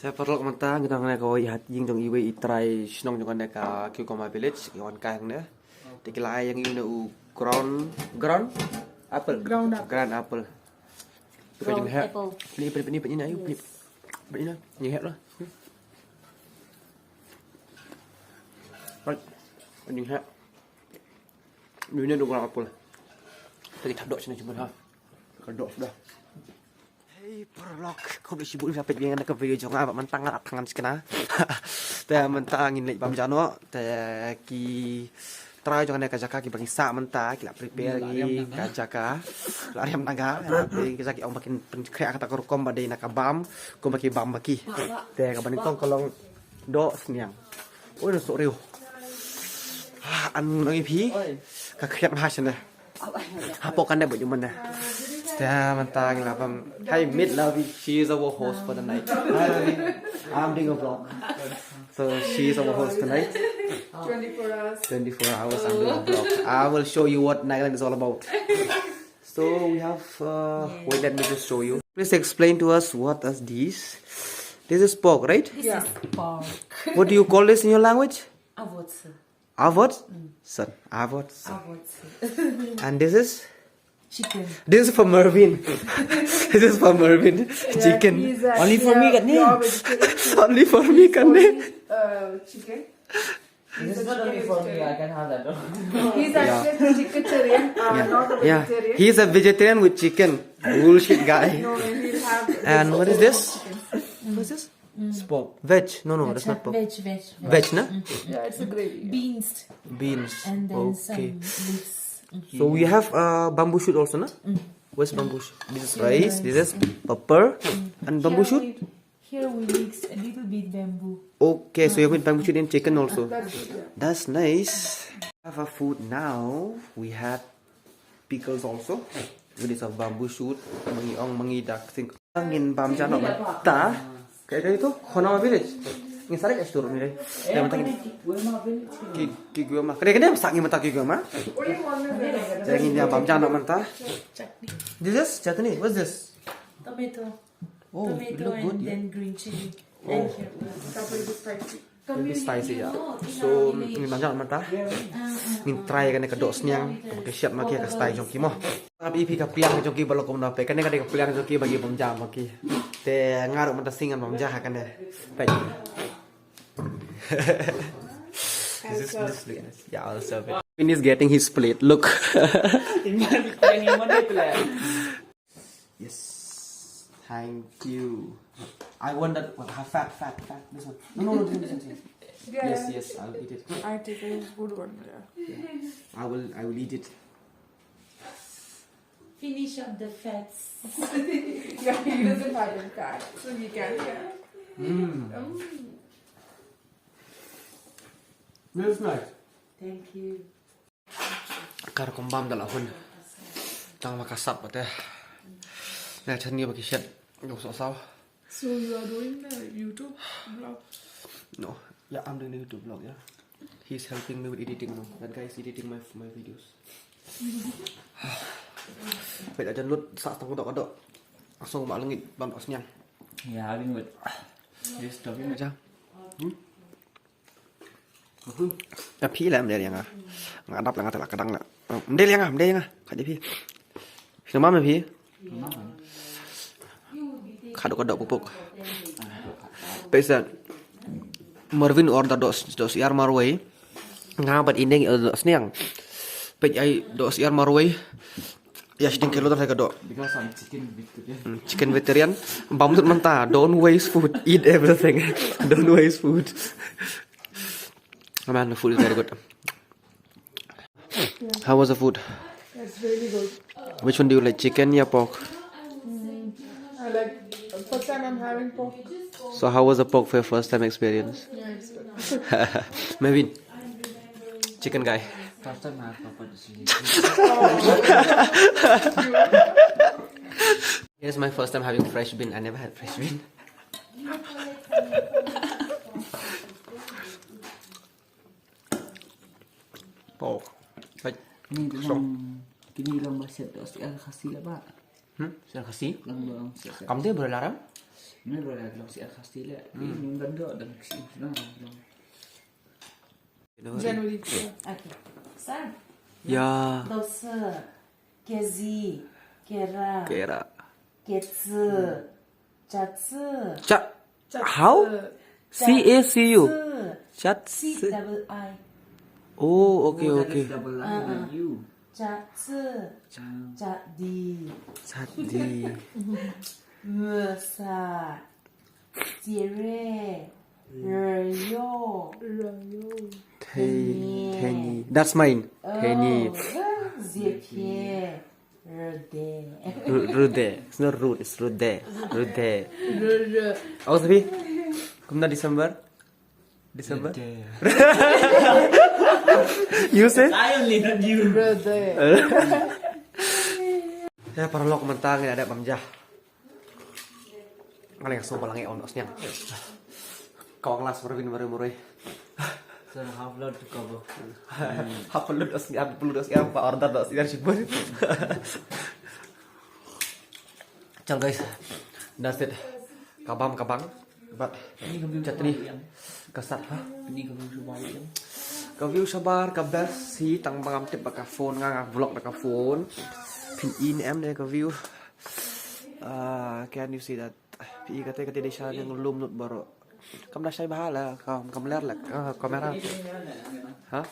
Saya perlu mentah kita nak kau lihat jing jong iwe itrai snong jong nak kau koma village kawan kang ne. Dikelai yang iwe u ground apple. Ground apple. Ground apple. Ni ayo ni na. Ni het lah. Right. Ni het. Ni du ground apple. Tadi tak dok sini cuma ha. Kedok sudah. Hey, perlok. Kau boleh sibuk sampai dengan nak video jong apa mentang nak tangan sekena.แต่mentang ini bam jano,แต่ki try jong nak kajaka ki bagi sa mentang ki la prepare ki kajaka. La ayam naga, ki kajaki ong makin kreak kata korukom badai nak bam, ko bagi bam bagi. แต่กับบันต้องก็ลองโดสเนียงโอ้ยสวยเร็วอันน้องอีพีก็เครียดมากใช่ไหมหาโปกันได้บ่อยู่มันนะ Yeah, mentang lah pam. Hi, meet Rovi. She is our host for the night. Hi, Rovi. I'm doing a vlog. So she is our host tonight. 24 hours. 24 hours I'm doing a vlog. I will show you what Nagaland is all about. So we have. Wait, let me just show you. Please explain to us what is this. This is pork, right? This is pork. What do you call this in your language? Avot. Avot. Son. Avot. And this is. Chicken. This is for Mervin. This is for Mervin. Chicken. Only for me, kan? Only for me, kan? Chicken. This is not only for me. I can have that. He's actually vegetarian, not a vegetarian. He's a vegetarian with chicken. Bullshit guy. No, he'll have. And what is this? What is this? Pork. Veg. No, that's not pork. Veg, na? Yeah, it's a gravy. beans, and then some Okay. leaves. So we have bamboo shoot also, na? Where's bamboo shoot? This is rice. This is pepper and bamboo shoot. Here we mix a little bit bamboo. Okay, so you have bamboo shoot in chicken also. That's good, yeah. That's nice. Have a food now. We had pickles also. With this of bamboo shoot. Mangidak. Angin bam jano ta. Kayak itu Honawa village. Ngin sarik es turun ni. Ya mentang ki gue mah. Kadang-kadang masak ngin mentah ki gue mah. Jangan dia bam jano mentah. This is chutney. What's this? Tomato. Oh, it look good. And then green chili. Oh. And here. Very spicy ya. So ngin bam jano mentah. Ngin try kan kedok sniang. Pakai siap maki ka style jong ki mo. Abi pi ka piang jong ki balok kom na pe. Kan ka ka piang jong ki bagi bam jam maki. Te ngaruk mentah singan bam jah kan deh. Baik. This is yeah, I'll serve it. Finn is getting his plate. Look. Yes. Thank you. I want that one. Fat. This one. No. This. Yeah. Yes. I'll eat it. I take a good one. Yeah. I will eat it. Finish up the fats. Yeah, he doesn't have a fat, so he can. Yeah. This is nice. Thank you. Kar kombam dalam hun. Tang makasap ate. Nah, chani bagi shit. Yo so sao. So you are doing the YouTube vlog? No. Yeah, I'm doing the YouTube vlog, yeah. He's helping me with editing now. That guy is editing my videos. Vậy là chân lút sạc tông độ langsung mak lengit bam tok sniang. Yeah, I've been with this stuff. Macam. Ya pi lah mdel yang ah. Ngadap lah ngatak kadang lah. Mdel yang ah. Kat je pi. Nama me pi. Kadok pupuk. Pesa Marvin order dos yar marway. Ngabat indeng sniang. Pej ai dos yar marway. Ya sedang kilo tak kadok. Because I'm chicken vegetarian. Chicken vegetarian. Bam tut mentah. Don't waste food. Eat everything. Don't waste food. Man, the food is very good. How was the food? That's really good. Which one do you like, chicken or pork? I like. First time I'm having pork. So how was the pork for your first time experience? Yeah, it's good. Maybe chicken guy. First time I have proper decision. Here's my first time having fresh bean. I never had fresh bean. Pork. Like, Kini lang ba siya dos Khasi lah ba? Sir Khasi? Lang siya. Kamu dia boleh larang? Ini lo lagi lo si Khasi le. Ini Bam Doh dan si sniang. January. Aqui. Sabe? Ya. Doce. Khasi. Kera. Kera. Ketsu. Chatsu. Chat. How? C-A-C-U. Chat. C-double-I. Oh, okay. Double line U. Chatsu. Chang. Chadi. Sadi. Musa. Sire. Ryo. Tenny. That's mine. Tenny. Zirpie. Rode. Rude. It's not rude. It's rude. Rude. Aku tapi. Kumna December. You say? I only not you. Ya para lo komentangin ada pamjah. Kali yang sobat langi on osnya. Kau kelas murai. So half load to cover. Apa lu dos Pak order dos yang sibuk. Ciao guys. That's it. Kabang. But Ini kami chutney. Kasat ha. Ini kami coba yang. Ka view sabar ka best si tang bangam tip ka phone nga vlog ka phone. Pin in em ne ka view. Can you see that? Pi kate di sana yang lum nut baro. Kam na say bahala kam ler lek kamera. Ha?